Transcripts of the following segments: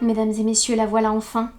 Mesdames et messieurs, la voilà enfin.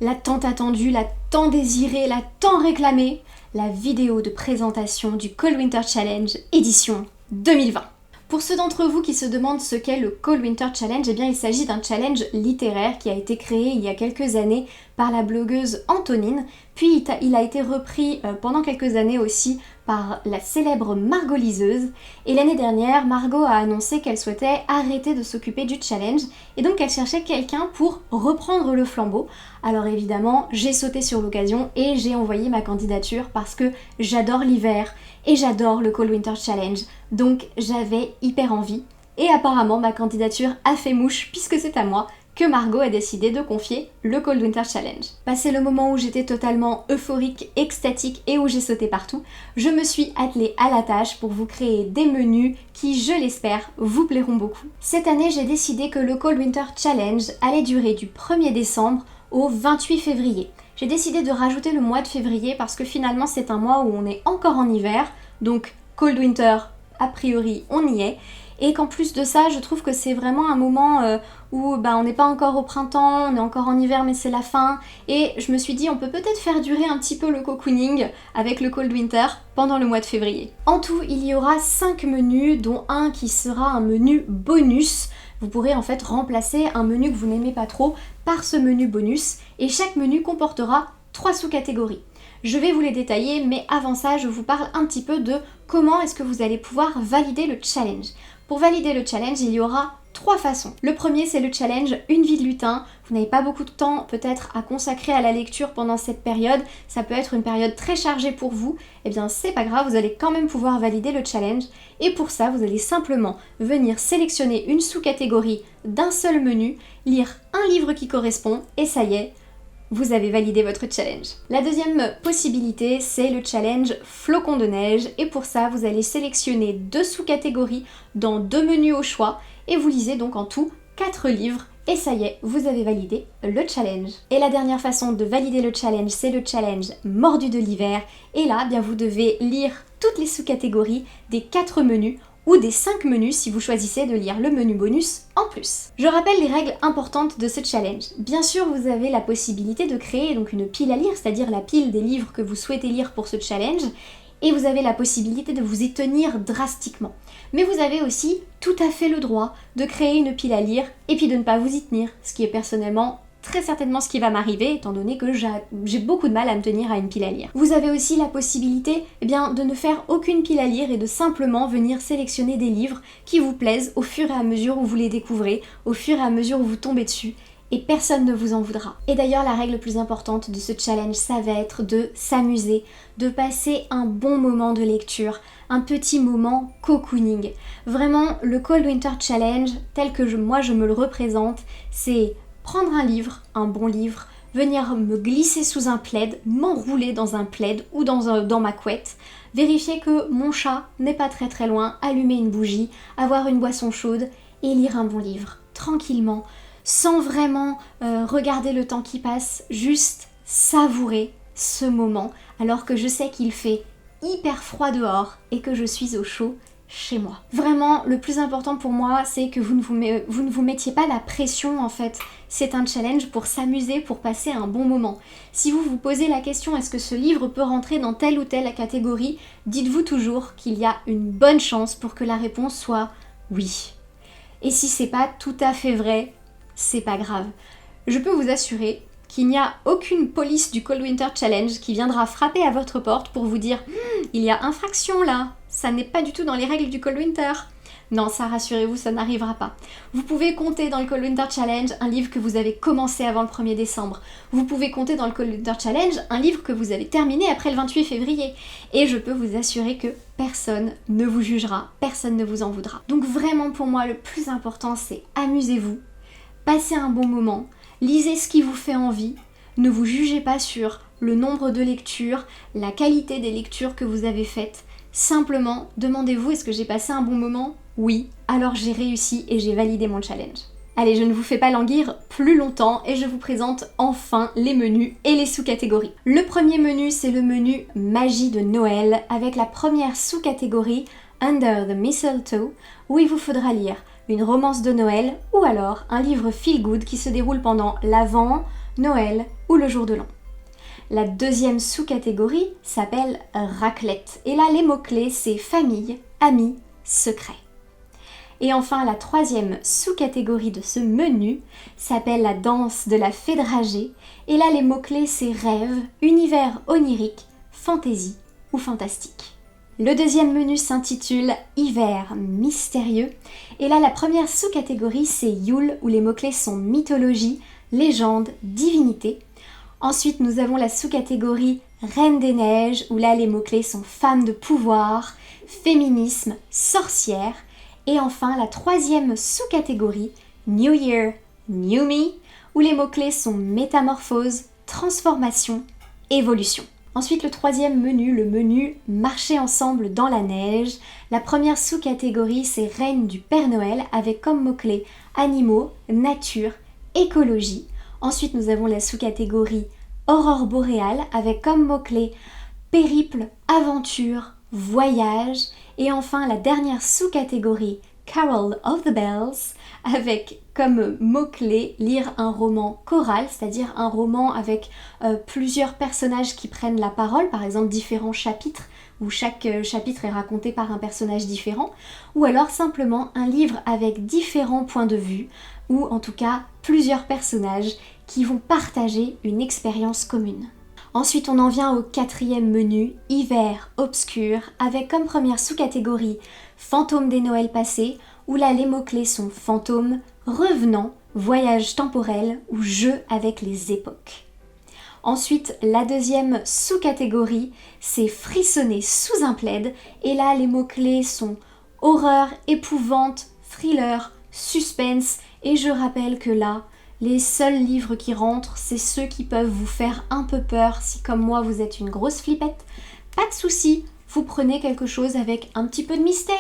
La tant attendue, la tant désirée, la tant réclamée, la vidéo de présentation du Cold Winter Challenge édition 2020. Pour ceux d'entre vous qui se demandent ce qu'est le Cold Winter Challenge, eh bien il s'agit d'un challenge littéraire qui a été créé il y a quelques années par la blogueuse Antonine, puis il a été repris pendant quelques années aussi par la célèbre Margot Liseuse, et l'année dernière, Margot a annoncé qu'elle souhaitait arrêter de s'occuper du challenge, et donc elle cherchait quelqu'un pour reprendre le flambeau. Alors évidemment, j'ai sauté sur l'occasion et j'ai envoyé ma candidature parce que j'adore l'hiver et j'adore le Cold Winter Challenge, donc j'avais hyper envie. Et apparemment, ma candidature a fait mouche puisque c'est à moi que Margot a décidé de confier le Cold Winter Challenge. Passé le moment où j'étais totalement euphorique, extatique et où j'ai sauté partout, je me suis attelée à la tâche pour vous créer des menus qui, je l'espère, vous plairont beaucoup. Cette année, j'ai décidé que le Cold Winter Challenge allait durer du 1er décembre au 28 février. J'ai décidé de rajouter le mois de février parce que finalement c'est un mois où on est encore en hiver, donc Cold Winter, a priori on y est, et qu'en plus de ça, je trouve que c'est vraiment un moment où on n'est pas encore au printemps, on est encore en hiver mais c'est la fin, et je me suis dit on peut peut-être faire durer un petit peu le cocooning avec le Cold Winter pendant le mois de février. En tout, il y aura 5 menus, dont un qui sera un menu bonus. Vous pourrez en fait remplacer un menu que vous n'aimez pas trop par ce menu bonus, et chaque menu comportera 3 sous-catégories. Je vais vous les détailler, mais avant ça, je vous parle un petit peu de comment est-ce que vous allez pouvoir valider le challenge. Pour valider le challenge, il y aura 3 façons. Le premier, c'est le challenge Une vie de lutin. Vous n'avez pas beaucoup de temps peut-être à consacrer à la lecture pendant cette période. Ça peut être une période très chargée pour vous. Eh bien, c'est pas grave, vous allez quand même pouvoir valider le challenge. Et pour ça, vous allez simplement venir sélectionner une sous-catégorie d'un seul menu, lire un livre qui correspond, et ça y est, vous avez validé votre challenge. La deuxième possibilité, c'est le challenge Flocon de neige, et pour ça, vous allez sélectionner 2 sous-catégories dans 2 menus au choix, et vous lisez donc en tout 4 livres, et ça y est, vous avez validé le challenge. Et la dernière façon de valider le challenge, c'est le challenge Mordu de l'hiver, et là, bien vous devez lire toutes les sous-catégories des 4 menus, ou des 5 menus si vous choisissez de lire le menu bonus en plus. Je rappelle les règles importantes de ce challenge. Bien sûr, vous avez la possibilité de créer donc une pile à lire, c'est-à-dire la pile des livres que vous souhaitez lire pour ce challenge, et vous avez la possibilité de vous y tenir drastiquement. Mais vous avez aussi tout à fait le droit de créer une pile à lire et puis de ne pas vous y tenir, ce qui est personnellement très certainement ce qui va m'arriver, étant donné que j'ai beaucoup de mal à me tenir à une pile à lire. Vous avez aussi la possibilité de ne faire aucune pile à lire et de simplement venir sélectionner des livres qui vous plaisent au fur et à mesure où vous les découvrez, au fur et à mesure où vous tombez dessus, et personne ne vous en voudra. Et d'ailleurs, la règle plus importante de ce challenge, ça va être de s'amuser, de passer un bon moment de lecture, un petit moment cocooning. Vraiment, le Cold Winter Challenge, tel que moi je me le représente, c'est prendre un livre, un bon livre, venir me glisser sous un plaid, m'enrouler dans un plaid ou dans ma couette, vérifier que mon chat n'est pas très très loin, allumer une bougie, avoir une boisson chaude et lire un bon livre, tranquillement, sans vraiment regarder le temps qui passe, juste savourer ce moment, alors que je sais qu'il fait hyper froid dehors et que je suis au chaud chez moi. Vraiment, le plus important pour moi, c'est que vous ne vous mettiez pas la pression en fait. C'est un challenge pour s'amuser, pour passer un bon moment. Si vous vous posez la question, est-ce que ce livre peut rentrer dans telle ou telle catégorie, dites-vous toujours qu'il y a une bonne chance pour que la réponse soit oui. Et si c'est pas tout à fait vrai, c'est pas grave. Je peux vous assurer qu'il n'y a aucune police du Cold Winter Challenge qui viendra frapper à votre porte pour vous dire « Il y a infraction là, ça n'est pas du tout dans les règles du Cold Winter ». Non, ça rassurez-vous, ça n'arrivera pas. Vous pouvez compter dans le Cold Winter Challenge un livre que vous avez commencé avant le 1er décembre. Vous pouvez compter dans le Cold Winter Challenge un livre que vous avez terminé après le 28 février. Et je peux vous assurer que personne ne vous jugera, personne ne vous en voudra. Donc vraiment pour moi, le plus important, c'est amusez-vous, passez un bon moment, lisez ce qui vous fait envie, ne vous jugez pas sur le nombre de lectures, la qualité des lectures que vous avez faites. Simplement, demandez-vous, est-ce que j'ai passé un bon moment ? Oui, alors j'ai réussi et j'ai validé mon challenge. Allez, je ne vous fais pas languir plus longtemps et je vous présente enfin les menus et les sous-catégories. Le premier menu, c'est le menu Magie de Noël avec la première sous-catégorie Under the Mistletoe, où il vous faudra lire une romance de Noël ou alors un livre feel-good qui se déroule pendant l'Avent, Noël ou le jour de l'an. La deuxième sous-catégorie s'appelle raclette. Et là, les mots-clés, c'est famille, amis, secret. Et enfin, la troisième sous-catégorie de ce menu s'appelle la danse de la fée dragée. Et là, les mots-clés, c'est rêve, univers onirique, fantaisie ou fantastique. Le deuxième menu s'intitule Hiver mystérieux. Et là, la première sous-catégorie, c'est Yule, où les mots-clés sont mythologie, légende, divinité. Ensuite, nous avons la sous-catégorie Reine des Neiges, où là, les mots-clés sont femme de pouvoir, féminisme, sorcière. Et enfin, la troisième sous-catégorie, New Year, New Me, où les mots-clés sont métamorphose, transformation, évolution. Ensuite, le troisième menu, le menu Marcher ensemble dans la neige. La première sous-catégorie, c'est Règne du Père Noël, avec comme mots-clés animaux, nature, écologie. Ensuite, nous avons la sous-catégorie Aurore boréale avec comme mots-clés périple, aventure, voyage. Et enfin, la dernière sous-catégorie Carol of the Bells avec comme mot-clé lire un roman choral, c'est-à-dire un roman avec plusieurs personnages qui prennent la parole, par exemple différents chapitres où chaque chapitre est raconté par un personnage différent, ou alors simplement un livre avec différents points de vue, ou en tout cas plusieurs personnages qui vont partager une expérience commune. Ensuite, on en vient au quatrième menu, Hiver obscur, avec comme première sous-catégorie Fantômes des Noëls passés, où là les mots-clés sont fantômes, revenants, voyage temporel ou jeu avec les époques. Ensuite, la deuxième sous-catégorie, c'est frissonner sous un plaid, et là les mots-clés sont horreur, épouvante, thriller, suspense, et je rappelle que là, les seuls livres qui rentrent, c'est ceux qui peuvent vous faire un peu peur si comme moi vous êtes une grosse flippette. Pas de souci, vous prenez quelque chose avec un petit peu de mystère.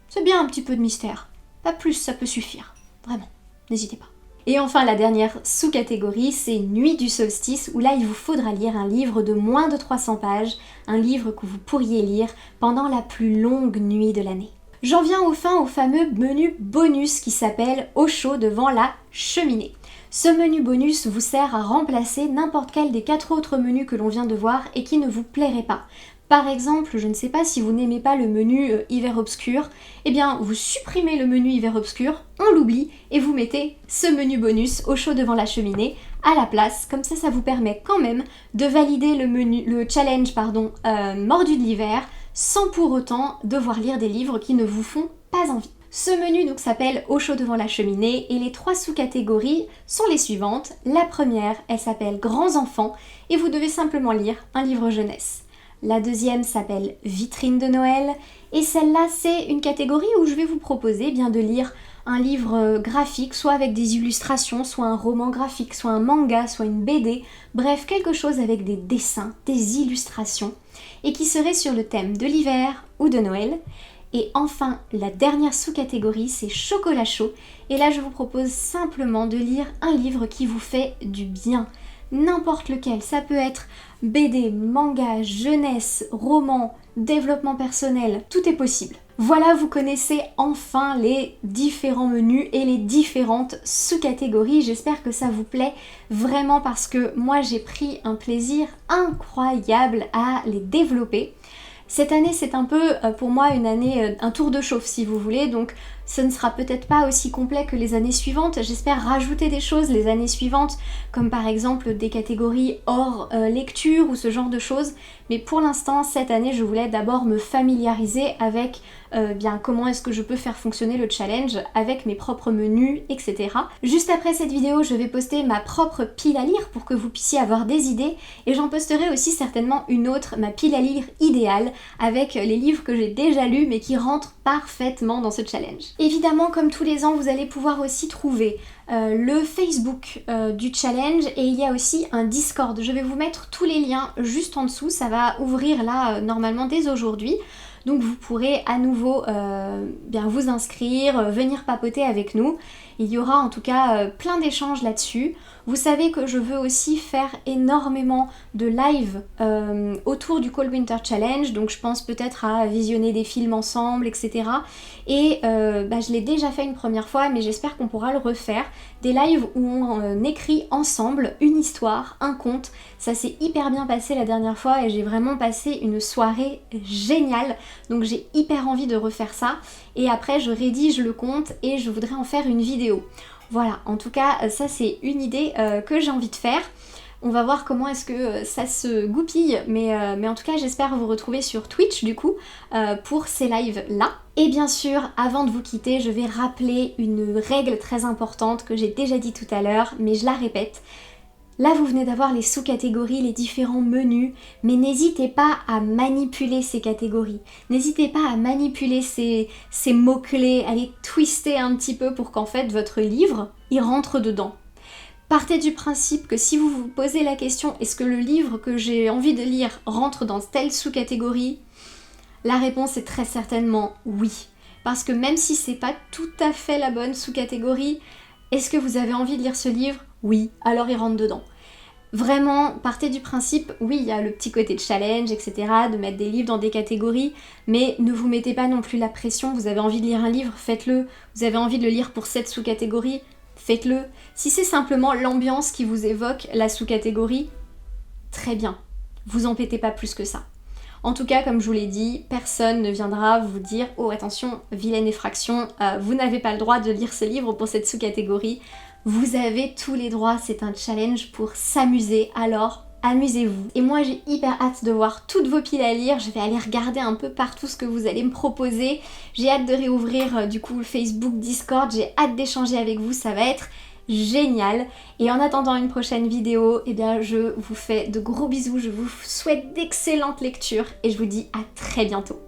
C'est bien un petit peu de mystère. Pas plus, ça peut suffire. Vraiment, n'hésitez pas. Et enfin, la dernière sous-catégorie, c'est Nuit du solstice, où là il vous faudra lire un livre de moins de 300 pages, un livre que vous pourriez lire pendant la plus longue nuit de l'année. J'en viens enfin au fameux menu bonus qui s'appelle Au chaud devant la cheminée. Ce menu bonus vous sert à remplacer n'importe quel des 4 autres menus que l'on vient de voir et qui ne vous plairait pas. Par exemple, je ne sais pas si vous n'aimez pas le menu Hiver obscur, eh bien vous supprimez le menu Hiver obscur, on l'oublie et vous mettez ce menu bonus Au chaud devant la cheminée à la place. Comme ça vous permet quand même de valider le challenge mordu de l'hiver sans pour autant devoir lire des livres qui ne vous font pas envie. Ce menu donc s'appelle Au chaud devant la cheminée et les 3 sous-catégories sont les suivantes. La première, elle s'appelle Grands enfants et vous devez simplement lire un livre jeunesse. La deuxième s'appelle Vitrine de Noël et celle-là c'est une catégorie où je vais vous proposer de lire un livre graphique, soit avec des illustrations, soit un roman graphique, soit un manga, soit une BD, bref quelque chose avec des dessins, des illustrations et qui serait sur le thème de l'hiver ou de Noël. Et enfin, la dernière sous-catégorie, c'est chocolat chaud. Et là, je vous propose simplement de lire un livre qui vous fait du bien. N'importe lequel, ça peut être BD, manga, jeunesse, roman, développement personnel, tout est possible. Voilà, vous connaissez enfin les différents menus et les différentes sous-catégories. J'espère que ça vous plaît vraiment parce que moi, j'ai pris un plaisir incroyable à les développer. Cette année, c'est un peu pour moi une année, un tour de chauffe si vous voulez, donc ce ne sera peut-être pas aussi complet que les années suivantes. J'espère rajouter des choses les années suivantes, comme par exemple des catégories hors lecture ou ce genre de choses. Mais pour l'instant, cette année, je voulais d'abord me familiariser avec comment est-ce que je peux faire fonctionner le challenge avec mes propres menus, etc. Juste après cette vidéo, je vais poster ma propre pile à lire pour que vous puissiez avoir des idées et j'en posterai aussi certainement une autre, ma pile à lire idéale, avec les livres que j'ai déjà lus mais qui rentrent parfaitement dans ce challenge. Évidemment, comme tous les ans, vous allez pouvoir aussi trouver le Facebook du challenge et il y a aussi un Discord. Je vais vous mettre tous les liens juste en dessous, ça va ouvrir là normalement dès aujourd'hui. Donc vous pourrez à nouveau bien vous inscrire, venir papoter avec nous. Il y aura en tout cas plein d'échanges là-dessus. Vous savez que je veux aussi faire énormément de live autour du Cold Winter Challenge, donc je pense peut-être à visionner des films ensemble, etc. Et je l'ai déjà fait une première fois, mais j'espère qu'on pourra le refaire. Des lives où on écrit ensemble une histoire, un conte. Ça s'est hyper bien passé la dernière fois et j'ai vraiment passé une soirée géniale. Donc j'ai hyper envie de refaire ça. Et après je rédige le conte et je voudrais en faire une vidéo. Voilà, en tout cas ça c'est une idée que j'ai envie de faire. On va voir comment est-ce que ça se goupille, mais en tout cas j'espère vous retrouver sur Twitch du coup pour ces lives là. Et bien sûr, avant de vous quitter, je vais rappeler une règle très importante que j'ai déjà dit tout à l'heure, mais je la répète. Là vous venez d'avoir les sous-catégories, les différents menus, mais n'hésitez pas à manipuler ces catégories. N'hésitez pas à manipuler ces mots-clés, à les twister un petit peu pour qu'en fait votre livre, il rentre dedans. Partez du principe que si vous vous posez la question est-ce que le livre que j'ai envie de lire rentre dans telle sous-catégorie, la réponse est très certainement oui. Parce que même si c'est pas tout à fait la bonne sous-catégorie, est-ce que vous avez envie de lire ce livre? Oui, alors il rentre dedans. Vraiment, partez du principe, oui, il y a le petit côté de challenge, etc., de mettre des livres dans des catégories, mais ne vous mettez pas non plus la pression, vous avez envie de lire un livre, faites-le. Vous avez envie de le lire pour cette sous-catégorie, faites-le. Si c'est simplement l'ambiance qui vous évoque la sous-catégorie, très bien. Vous embêtez pas plus que ça. En tout cas, comme je vous l'ai dit, personne ne viendra vous dire « Oh attention, vilaine effraction, vous n'avez pas le droit de lire ce livre pour cette sous-catégorie ». Vous avez tous les droits, c'est un challenge pour s'amuser, alors amusez-vous. Et moi j'ai hyper hâte de voir toutes vos piles à lire, je vais aller regarder un peu partout ce que vous allez me proposer. J'ai hâte de réouvrir du coup le Facebook, Discord, j'ai hâte d'échanger avec vous, ça va être génial. Et en attendant une prochaine vidéo, eh bien je vous fais de gros bisous, je vous souhaite d'excellentes lectures et je vous dis à très bientôt.